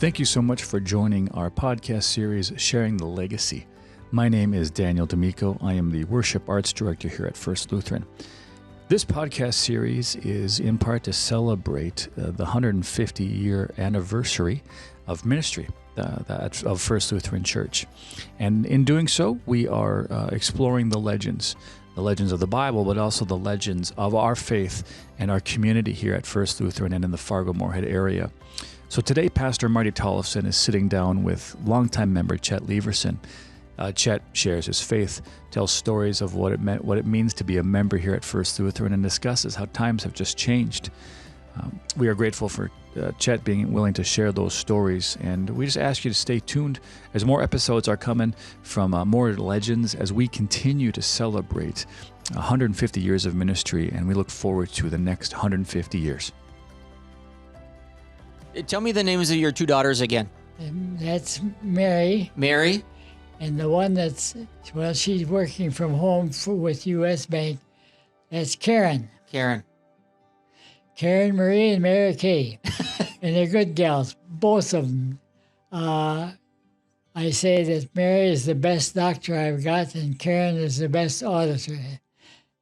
Thank you so much for joining our podcast series, Sharing the Legacy. My name is Daniel D'Amico. I am the Worship Arts Director here at First Lutheran. This podcast series is in part to celebrate the 150-year anniversary of ministry of First Lutheran Church. And in doing so, we are exploring the legends of the Bible, but also the legends of our faith and our community here at First Lutheran and in the Fargo-Moorhead area. So today, Pastor Marty Tollefson is sitting down with longtime member Chet Leverson. Chet shares his faith, tells stories of what it means to be a member here at First Lutheran, and discusses how times have just changed. We are grateful for Chet being willing to share those stories, and we just ask you to stay tuned as more episodes are coming from more legends as we continue to celebrate 150 years of ministry, and we look forward to the next 150 years. Tell me the names of your two daughters again. That's Mary. Mary? And the one she's working from home with U.S. Bank. That's Karen. Karen, Marie, and Mary Kay. And they're good gals, both of them. I say that Mary is the best doctor I've got, and Karen is the best auditor.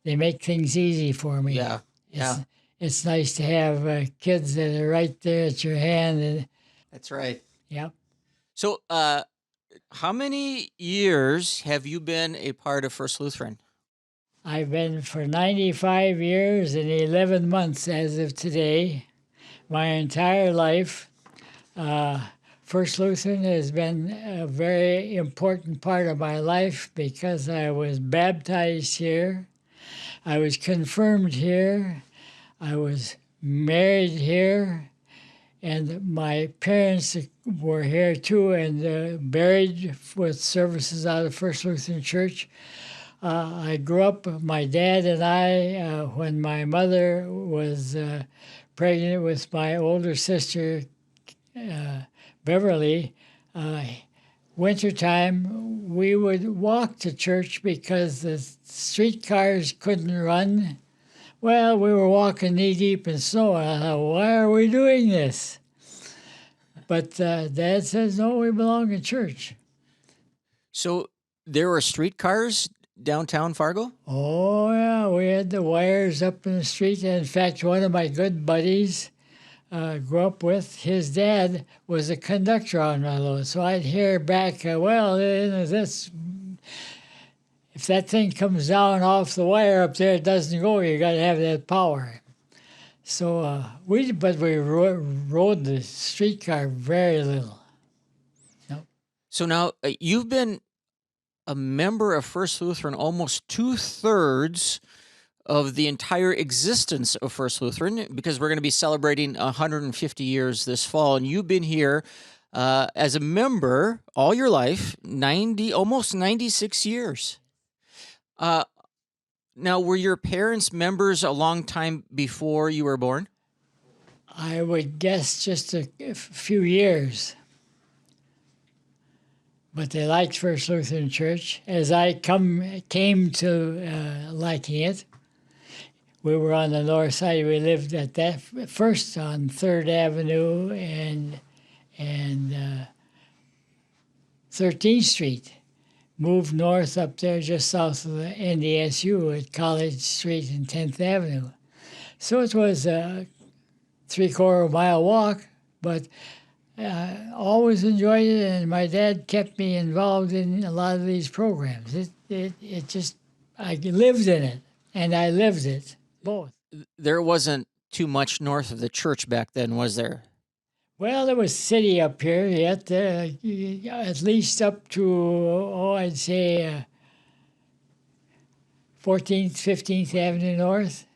They make things easy for me. Yeah. It's nice to have kids that are right there at your hand. That's right. Yep. So, how many years have you been a part of First Lutheran? I've been for 95 years and 11 months as of today. My entire life. First Lutheran has been a very important part of my life because I was baptized here. I was confirmed here. I was married here, and my parents were here too, and buried with services out of First Lutheran Church. I grew up, my dad and I, when my mother was pregnant with my older sister, Beverly, wintertime, we would walk to church because the streetcars couldn't run. Well, we were walking knee-deep in snow, and I thought, why are we doing this? But Dad says, no, we belong in church. So there were streetcars downtown Fargo? Oh, yeah, we had the wires up in the street. In fact, one of my good buddies grew up with, his dad was a conductor on one of those. So I'd hear back, if that thing comes down off the wire up there, it doesn't go. You got to have that power. So we rode the streetcar very little. Nope. So now you've been a member of First Lutheran almost 2/3 of the entire existence of First Lutheran, because we're going to be celebrating 150 years this fall, and you've been here as a member all your life, almost 96 years. Now, were your parents members a long time before you were born? I would guess just a few years. But they liked First Lutheran Church. As I came to liking it, we were on the north side. We lived at that first on 3rd Avenue and 13th Street. Moved north up there just south of the NDSU at College Street and 10th Avenue. So it was a 3/4 mile walk, but always enjoyed it, and my dad kept me involved in a lot of these programs. I lived in it, and I lived it, both. There wasn't too much north of the church back then, was there? Well, there was city up here yet, at least up to, I'd say 14th, 15th Avenue North.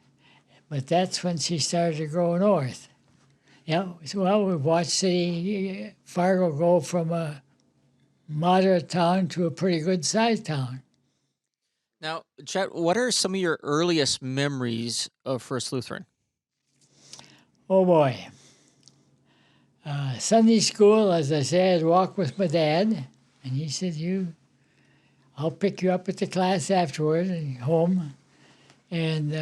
But that's when she started to go north. Yeah, well, we watched Fargo go from a moderate town to a pretty good-sized town. Now, Chet, what are some of your earliest memories of First Lutheran? Oh, boy. Sunday school, as I said, I'd walk with my dad, and he said, I'll pick you up at the class afterward and home. And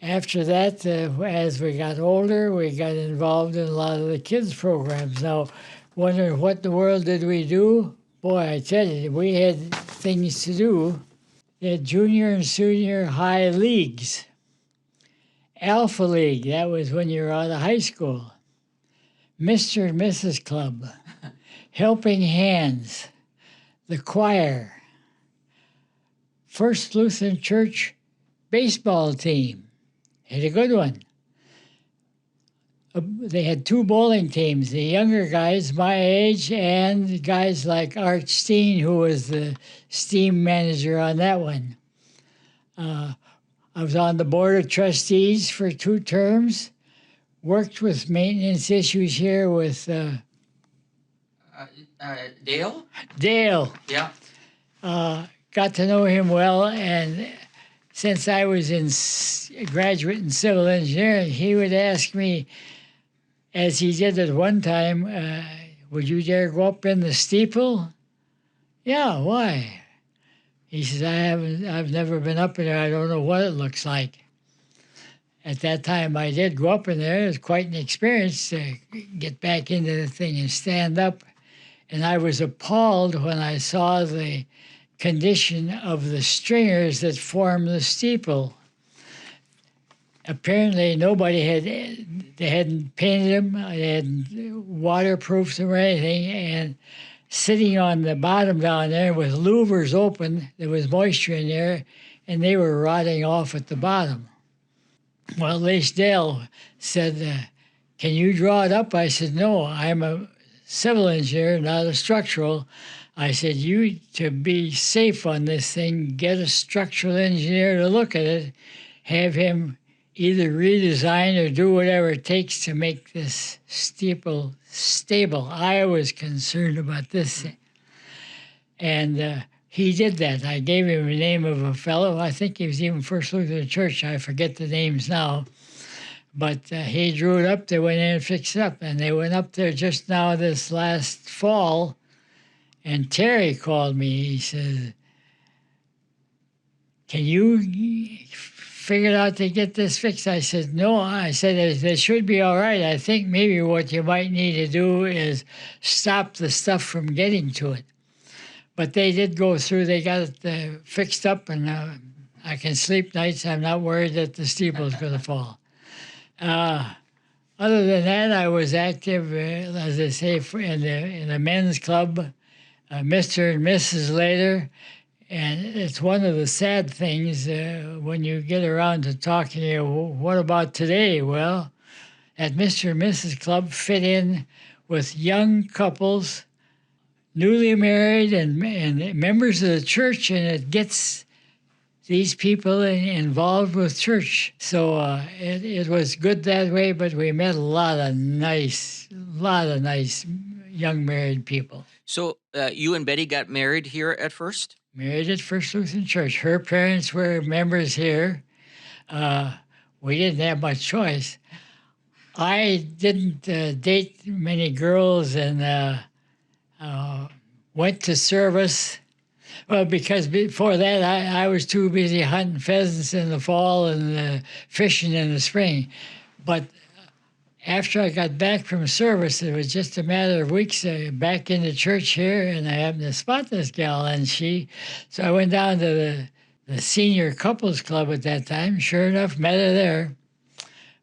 After that, as we got older, we got involved in a lot of the kids' programs. Now, wondering what in the world did we do? Boy, I tell you, we had things to do. We had junior and senior high leagues. Alpha League, that was when you were out of high school. Mr. and Mrs. Club. Helping Hands. The choir. First Lutheran Church baseball team. Had a good one. They had 2 bowling teams, the younger guys my age and guys like Art Steen, who was the steam manager on that one. I was on the board of trustees for 2 terms, worked with maintenance issues here with Dale? Dale. Yeah. Got to know him well, and since I was a graduate in civil engineering, he would ask me, as he did at one time, would you dare go up in the steeple? Yeah, why? He says, I've never been up in there. I don't know what it looks like. At that time, I did go up in there. It was quite an experience to get back into the thing and stand up. And I was appalled when I saw the condition of the stringers that form the steeple. Apparently, they hadn't painted them, they hadn't waterproofed them or anything, and sitting on the bottom down there with louvers open, there was moisture in there, and they were rotting off at the bottom. Well, Lace Dale said, can you draw it up? I said, no, I'm a civil engineer, not a structural. I said, you, to be safe on this thing, get a structural engineer to look at it, have him either redesign or do whatever it takes to make this steeple stable. I was concerned about this thing. And he did that. I gave him the name of a fellow. I think he was even First Lutheran Church. I forget the names now. But he drew it up. They went in and fixed it up. And they went up there just now this last fall. And Terry called me. He said, can you figure out to get this fixed? I said, no. I said, it should be all right. I think maybe what you might need to do is stop the stuff from getting to it. But they did go through. They got it fixed up, and I can sleep nights. I'm not worried that the steeple is going to fall. Other than that, I was active, as I say, in the men's club, Mr. and Mrs. later. And it's one of the sad things when you get around to talking, what about today? Well, that Mr. and Mrs. Club fit in with young couples, newly married and members of the church, and it gets these people involved with church. So it was good that way, but we met a lot of nice young married people. So you and Betty got married here at First? Married at First Lutheran Church. Her parents were members here. We didn't have much choice. I didn't date many girls and went to service. Well, because before that, I was too busy hunting pheasants in the fall and fishing in the spring. But after I got back from service, it was just a matter of weeks back in the church here, and I happened to spot this gal, and so I went down to the senior couples club at that time. Sure enough, met her there.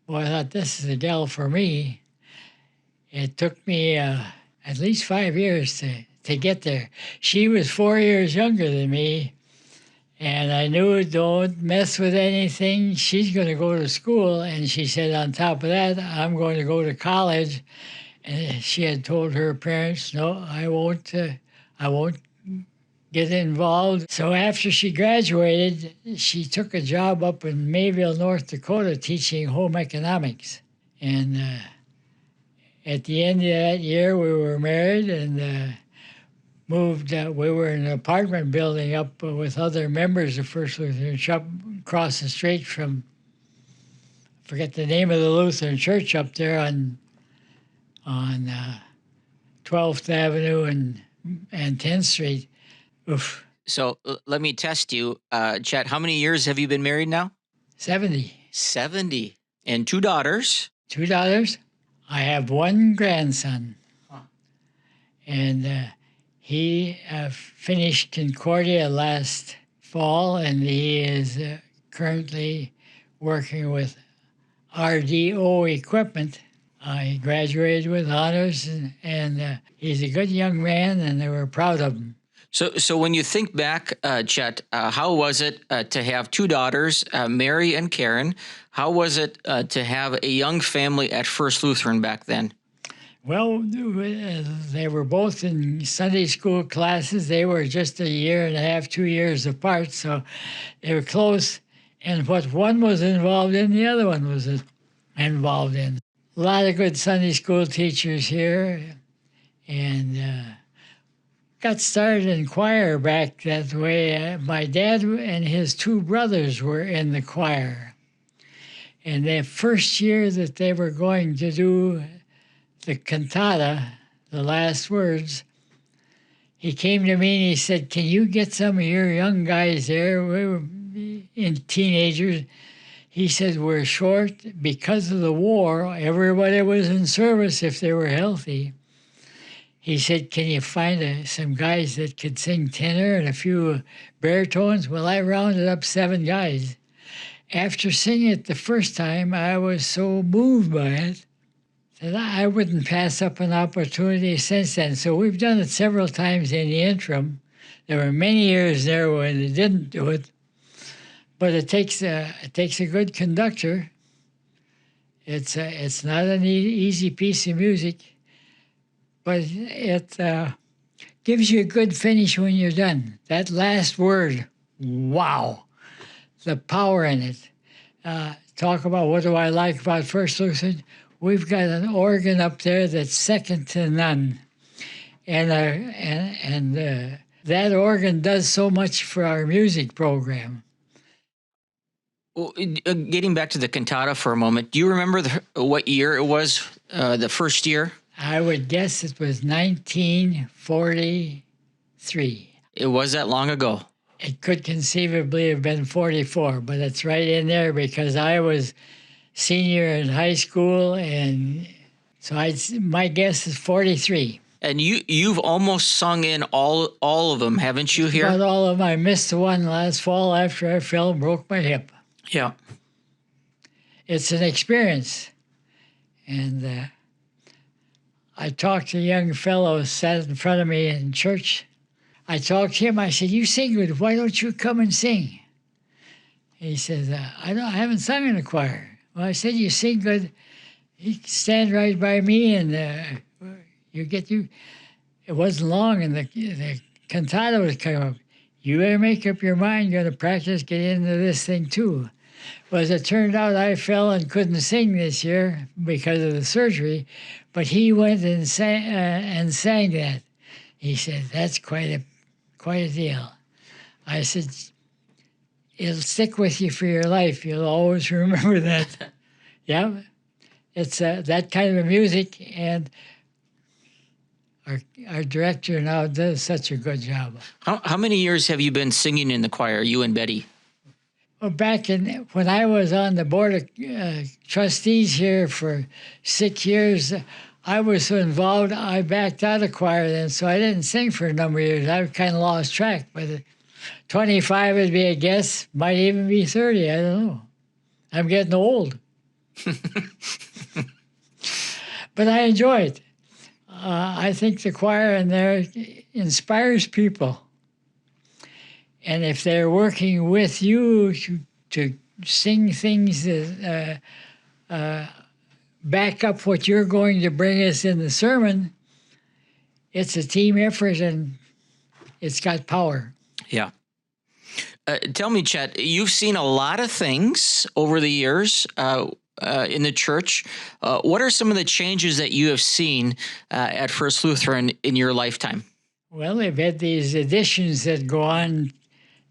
Boy, I thought, this is a gal for me. It took me at least 5 years to get there. She was 4 years younger than me, and I knew, don't mess with anything. She's going to go to school, and she said, on top of that, I'm going to go to college. And she had told her parents, no, I won't get involved. So after she graduated, she took a job up in Mayville, North Dakota, teaching home economics. And at the end of that year, we were married and moved. We were in an apartment building up with other members of First Lutheran Church across the street from, I forget the name of the Lutheran Church up there on 12th Avenue and 10th Street. Oof. So let me test you, Chet. How many years have you been married now? 70. 70. And 2 daughters. 2 daughters. I have 1 grandson. And he finished Concordia last fall, and he is currently working with RDO equipment. He graduated with honors, and he's a good young man, and we're proud of him. So when you think back, Chet, how was it to have 2 daughters, Mary and Karen? How was it to have a young family at First Lutheran back then? Well, they were both in Sunday school classes. They were just a year and a half, 2 years apart, so they were close. And what one was involved in, the other one was involved in. A lot of good Sunday school teachers here, and got started in choir back that way. My dad and his 2 brothers were in the choir. And the first year that they were going to do the cantata, the last words, he came to me and he said, "Can you get some of your young guys there?" We were teenagers. He said, "We're short because of the war. Everybody was in service if they were healthy." He said, "Can you find some guys that could sing tenor and a few baritones?" Well, I rounded up 7 guys. After singing it the first time, I was so moved by it that I wouldn't pass up an opportunity since then. So we've done it several times in the interim. There were many years there when they didn't do it, but it takes a good conductor. It's not an easy piece of music, but it gives you a good finish when you're done. That last word, wow, the power in it. Talk about what do I like about First Lutheran? We've got an organ up there that's second to none. And that organ does so much for our music program. Well, getting back to the cantata for a moment, do you remember what year it was, the first year? I would guess it was 1943. It was that long ago. It could conceivably have been 44, but it's right in there because I was senior in high school, and so my guess is 43. And you've almost sung in all of them, haven't you? Here, about all of them. I missed the one last fall after I fell and broke my hip. Yeah, it's an experience, and I talked to a young fellow who sat in front of me in church. I talked to him. I said, "You sing good. Why don't you come and sing?" He says, I haven't sung in a choir." Well, I said, "You sing good. You stand right by me, and it wasn't long, and the cantata was coming up. You better make up your mind. You're going to practice, get into this thing too." Well, as it turned out, I fell and couldn't sing this year because of the surgery, but he went and sang that. He said, "That's quite a deal." I said, "It'll stick with you for your life. You'll always remember that." Yeah, it's that kind of music, and our director now does such a good job. How many years have you been singing in the choir, you and Betty? Well, back when I was on the board of trustees here for 6 years, I was so involved, I backed out of choir then, so I didn't sing for a number of years. I kind of lost track, but 25 would be a guess, might even be 30, I don't know. I'm getting old. But I enjoy it. I think the choir in there inspires people. And if they're working with you to sing things that back up what you're going to bring us in the sermon, it's a team effort and it's got power. Yeah. Tell me, Chet, you've seen a lot of things over the years in the church. What are some of the changes that you have seen at First Lutheran in your lifetime? Well, they've had these additions that go on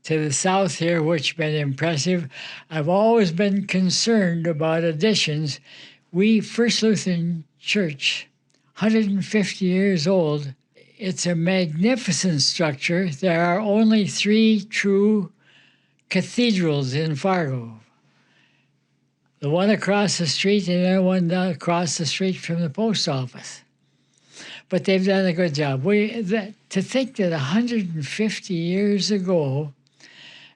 to the south here, which have been impressive. I've always been concerned about additions. We, First Lutheran Church, 150 years old, it's a magnificent structure. There are only 3 true cathedrals in Fargo. the one across the street and the one across the street from the post office. But they've done a good job. To think that 150 years ago,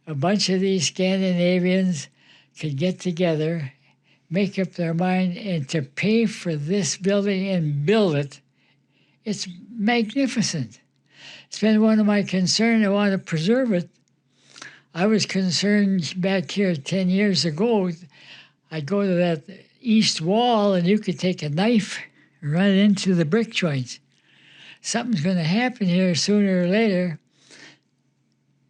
a bunch of these Scandinavians could get together, make up their mind, and to pay for this building and build it, it's magnificent. It's been one of my concerns. I want to preserve it. I was concerned back here 10 years ago. I'd go to that east wall, and you could take a knife and run it into the brick joints. Something's going to happen here sooner or later.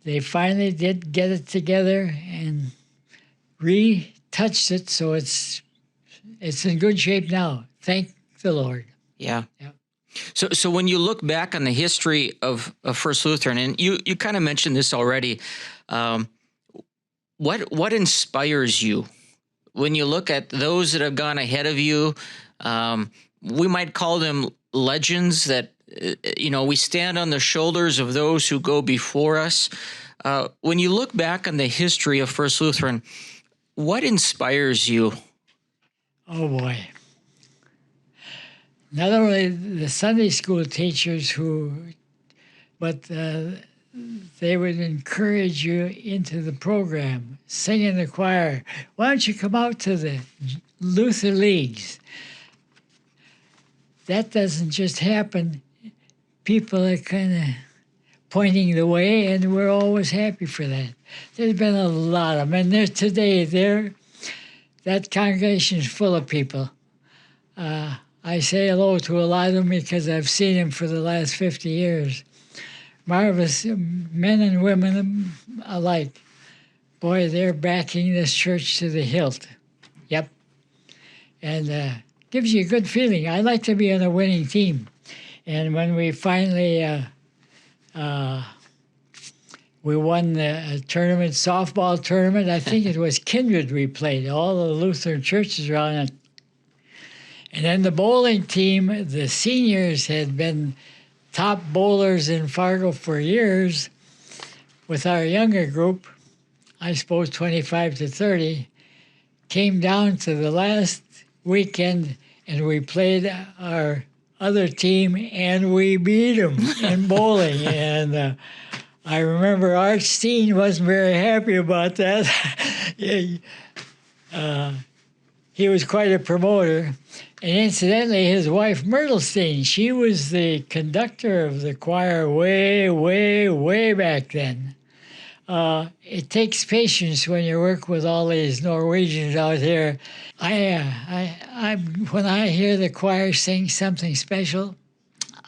They finally did get it together and retouched it, so it's in good shape now. Thank the Lord. Yeah. So when you look back on the history of First Lutheran, and you kind of mentioned this already, what inspires you when you look at those that have gone ahead of you? We might call them legends that, we stand on the shoulders of those who go before us. When you look back on the history of First Lutheran, what inspires you? Oh, boy. Not only the Sunday school teachers but they would encourage you into the program, sing in the choir. Why don't you come out to the Luther Leagues? That doesn't just happen. People are kind of pointing the way, and we're always happy for that. There's been a lot of them, and today that congregation is full of people. I say hello to a lot of them because I've seen them for the last 50 years. Marvelous men and women alike. Boy, they're backing this church to the hilt. Yep. And gives you a good feeling. I like to be on a winning team. And when we finally we won the tournament, softball tournament, I think it was Kindred we played, all the Lutheran churches around it. And then the bowling team, the seniors had been top bowlers in Fargo for years. With our younger group, I suppose 25 to 30, came down to the last weekend and we played our other team and we beat them in bowling. And I remember Art Steen wasn't very happy about that. He was quite a promoter. And incidentally, his wife, Myrtle Steen, she was the conductor of the choir way, way, way back then. It takes patience when you work with all these Norwegians out here. When I hear the choir sing something special,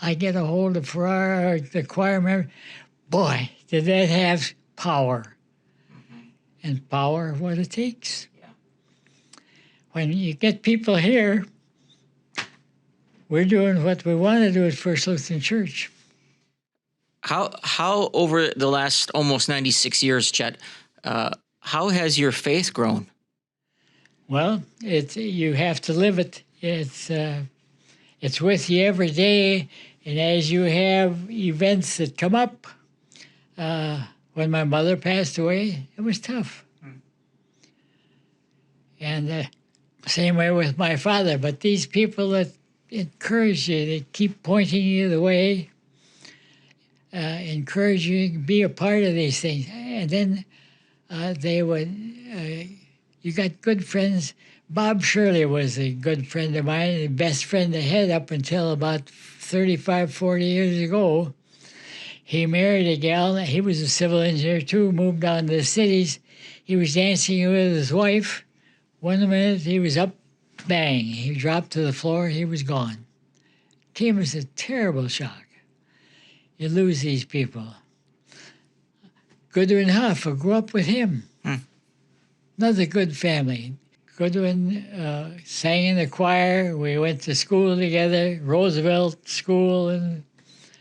I get a hold of the choir member. Boy, did that have power. And power, what it takes. Yeah. When you get people here, we're doing what we want to do at First Lutheran Church. How over the last almost 96 years, Chet, how has your faith grown? Well, you have to live it. It's with you every day, and as you have events that come up. When my mother passed away, it was tough. And same way with my father. But these people that encourage you, they keep pointing you the way, encourage you to be a part of these things. And then you got good friends. Bob Shirley was a good friend of mine, the best friend I had up until about 35, 40 years ago. He married a gal. He was a civil engineer, too, moved down to the cities. He was dancing with his wife. One minute, he was up, bang. He dropped to the floor. He was gone. Came as a terrible shock. You lose these people. Goodwin Huff, I grew up with him. Another good family. Goodwin sang in the choir. We went to school together, Roosevelt School and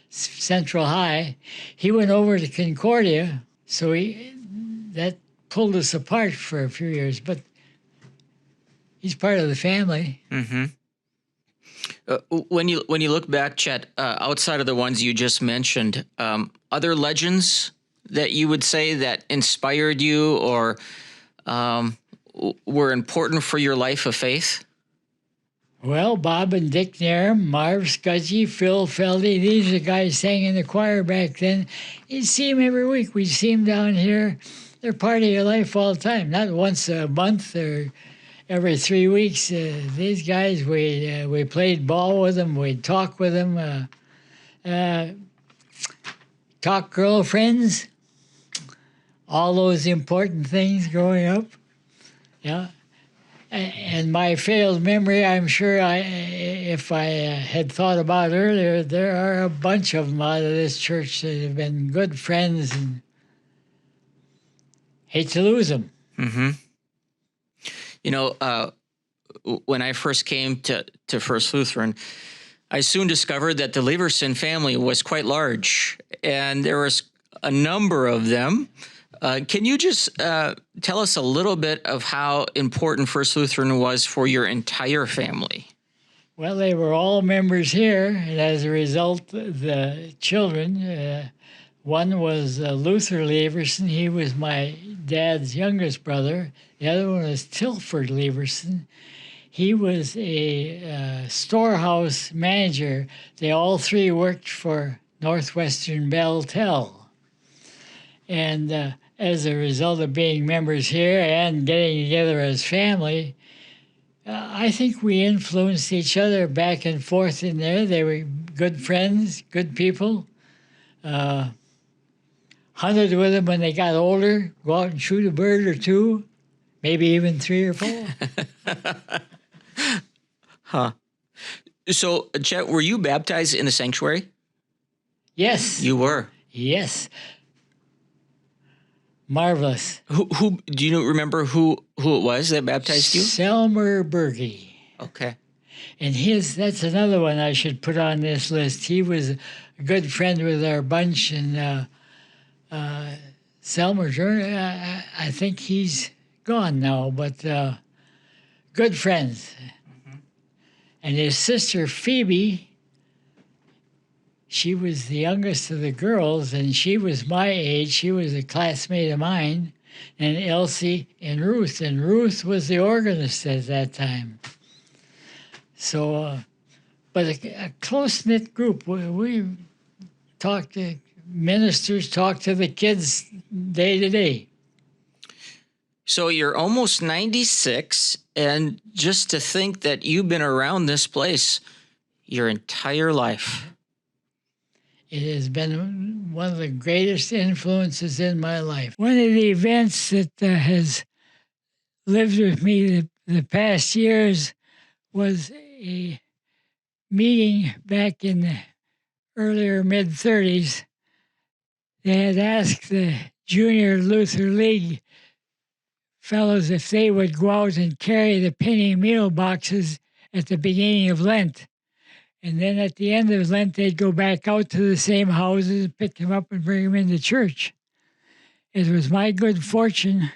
Central High. He went over to Concordia, so that pulled us apart for a few years, but he's part of the family. Mm-hmm. When you look back, Chet, outside of the ones you just mentioned, other legends that you would say that inspired you, or were important for your life of faith? Well, Bob and Dick Nairn, Marv Scudgy, Phil Feldy, these are the guys sang in the choir back then. You'd see them every week. We'd see them down here. They're part of your life all the time, not once a month or every 3 weeks. These guys, we played ball with them. We'd talk with them, talk girlfriends, all those important things growing up. Yeah. And my failed memory, I'm sure if I had thought about earlier, there are a bunch of them out of this church that have been good friends and hate to lose them. Mm-hmm. You know, when I first came to First Lutheran, I soon discovered that the Leverson family was quite large, and there was a number of them. Can you just tell us a little bit of how important First Lutheran was for your entire family? Well, they were all members here, and as a result, the children, one was Luther Leverson. He was my dad's youngest brother. The other one was Tilford Leverson. He was a storehouse manager. They all three worked for Northwestern Bell Tel. And as a result of being members here and getting together as family, I think we influenced each other back and forth in there. They were good friends, good people. Hunted with them when they got older, go out and shoot a bird or two, maybe even 3 or 4. Huh. So, Chet, were you baptized in the sanctuary? Yes. You were? Yes. Marvelous. Who do you remember who it was that baptized you? Selmer Berge. Okay. And that's another one I should put on this list. He was a good friend with our bunch, and Selmer, I think he's gone now, but good friends. Mm-hmm. And his sister Phoebe, she was the youngest of the girls, and she was my age. She was a classmate of mine, and Elsie and Ruth was the organist at that time. So, but a close-knit group. We talked to ministers, talked to the kids day to day. So you're almost 96, and just to think that you've been around this place your entire life. It has been one of the greatest influences in my life. One of the events that has lived with me the past years was a meeting back in the earlier mid-30s. They had asked the Junior Luther League fellows if they would go out and carry the penny meal boxes at the beginning of Lent. And then at the end of Lent, they'd go back out to the same houses, pick them up, and bring them into church. It was my good fortune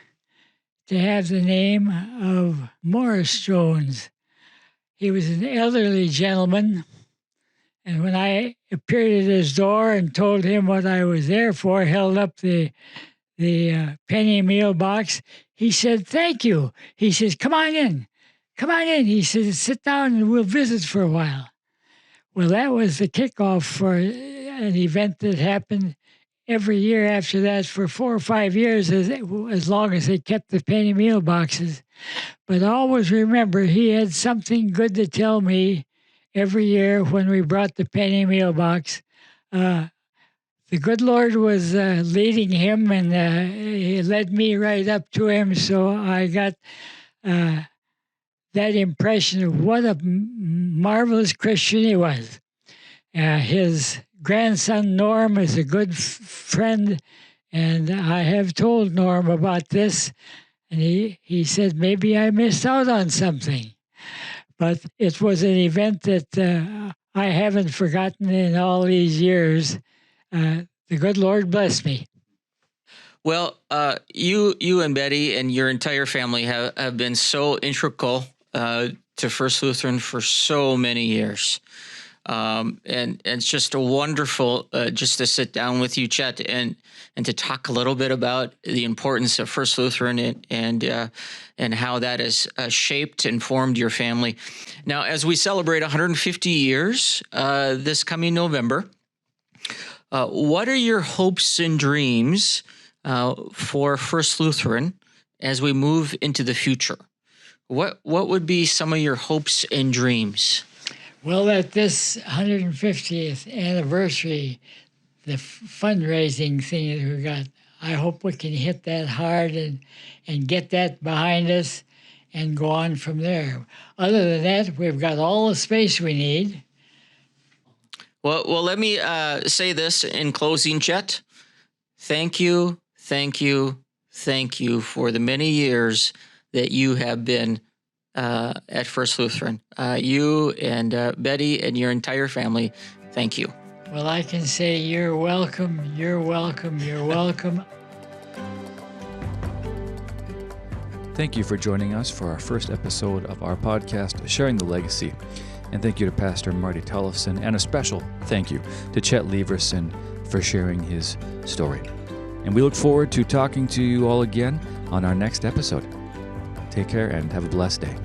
to have the name of Morris Jones. He was an elderly gentleman, and when I appeared at his door and told him what I was there for, held up the penny meal box, he said, "Thank you." He says, "Come on in. Come on in." He says, "Sit down and we'll visit for a while." Well, that was the kickoff for an event that happened every year after that for 4 or 5 years, as long as they kept the penny meal boxes. But always remember, he had something good to tell me every year when we brought the penny meal box. The good Lord was leading him, and he led me right up to him, so I got that impression of what a marvelous Christian he was. His grandson, Norm, is a good friend, and I have told Norm about this, and he said, maybe I missed out on something. But it was an event that I haven't forgotten in all these years. The good Lord bless me. Well, you and Betty and your entire family have been so integral to First Lutheran for so many years. And it's just a wonderful just to sit down with you, Chet, and to talk a little bit about the importance of First Lutheran and how that has shaped and formed your family. Now, as we celebrate 150 years this coming November, what are your hopes and dreams for First Lutheran as we move into the future? What would be some of your hopes and dreams? Well, at this 150th anniversary, the fundraising thing that we got, I hope we can hit that hard and get that behind us and go on from there. Other than that, we've got all the space we need. Well, let me say this in closing, Chet. Thank you for the many years that you have been at First Lutheran. You and Betty and your entire family, thank you. Well, I can say you're welcome, you're welcome, you're welcome. Thank you for joining us for our first episode of our podcast, Sharing the Legacy. And thank you to Pastor Marty Tollefson, and a special thank you to Chet Leverson for sharing his story. And we look forward to talking to you all again on our next episode. Take care and have a blessed day.